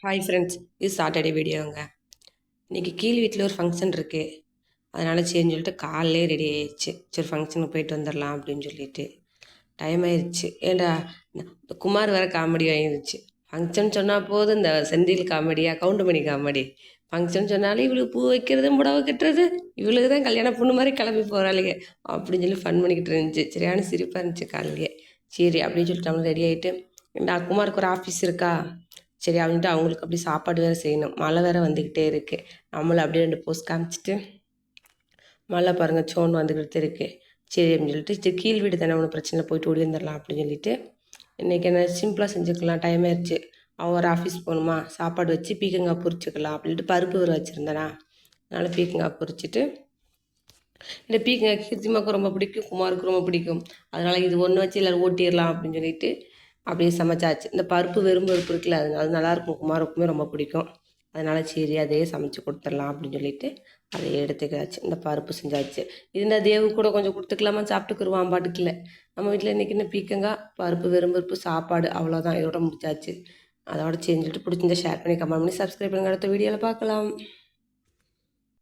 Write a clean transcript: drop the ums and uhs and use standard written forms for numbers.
Hi friends, இது Saturday வீடியோங்க. இன்றைக்கி கீழ் வீட்டில் ஒரு ஃபங்க்ஷன் இருக்குது. அதனால் சரின்னு சொல்லிட்டு காலையிலே ரெடி ஆயிடுச்சு. சரி ஃபங்க்ஷனுக்கு போயிட்டு வந்துடலாம் அப்படின்னு சொல்லிட்டு டைம் ஆயிடுச்சு. ஏண்டா இந்த குமார் வேறு காமெடி ஆகிடுச்சு. ஃபங்க்ஷன் சொன்னால் போதும் இந்த செந்தில் காமெடியா கவுண்டமணி காமெடி. ஃபங்க்ஷன் சொன்னாலும் இவளுக்கு பூ வைக்கிறது புடவை கட்டுறது இவளுக்கு தான் கல்யாண பொண்ணு மாதிரி கிளம்பி போகிறாளுங்க அப்படின்னு சொல்லி ஃபன் பண்ணிக்கிட்டு இருந்துச்சு. சரியான சிரிப்பாக இருந்துச்சு காலையிலே. சரி அப்படின்னு சொல்லிட்டு நம்மளும் ரெடி ஆகிட்டு இந்த குமாருக்கு ஒரு ஆஃபீஸ் இருக்கா, சரி அப்படின்ட்டு அவங்களுக்கு அப்படி சாப்பாடு வேறு செய்யணும். மழை வேறு வந்துக்கிட்டே இருக்குது. நம்மளும் அப்படியே 2 போஸ் காமிச்சிட்டு மழை பாருங்கள் சோன் வந்துக்கிட்டு இருக்குது. சரி அப்படின்னு சொல்லிட்டு சரி கீழ் வீடு தானே ஒன்றும் பிரச்சனை போயிட்டு ஓடி வந்துடலாம் அப்படின்னு சொல்லிட்டு இன்றைக்கி என்ன சிம்பிளாக செஞ்சுக்கலாம். டைம் ஆயிடுச்சு. அவன் ஒரு ஆஃபீஸ் போகணுமா, சாப்பாடு வச்சு பீக்கங்காய் பொரிச்சுக்கலாம் அப்படின்ட்டு பருப்பு வேறு வச்சுருந்தேனா, அதனால் பீக்கங்காய் பொரிச்சிட்டு இந்த பீக்கங்காய் கீர்த்திமாவுக்கு ரொம்ப பிடிக்கும், குமாருக்கு ரொம்ப பிடிக்கும். அதனால் இது ஒன்று வச்சு எல்லோரும் ஓட்டிடலாம் அப்படின்னு சொல்லிட்டு அப்படியே சமைச்சாச்சு. இந்த பருப்பு வெறும் பருப்பு இருக்குல்ல, அது நல்லாயிருக்கும், குமாருக்குமே ரொம்ப பிடிக்கும். அதனால் சரி அதையே சமைச்சு கொடுத்துடலாம் அப்படின்னு சொல்லிட்டு அதை எடுத்துக்காச்சு. இந்த பருப்பு செஞ்சாச்சு. இது இந்த தேவு கூட கொஞ்சம் கொடுத்துக்கலாமா, சாப்பிட்டுக்குருவான் பாட்டுக்குள்ள. நம்ம வீட்டில் இன்றைக்கி என்ன பீக்கங்காய் பருப்பு வெறும் பருப்பு சாப்பாடு அவ்வளோதான். இதோட முடிச்சாச்சு. அதோட செஞ்சுட்டு பிடிச்சிருந்தா ஷேர் பண்ணி கமெண்ட் பண்ணி சப்ஸ்கிரைப் பண்ணுங்கள். அடுத்த வீடியோவில் பார்க்கலாம்.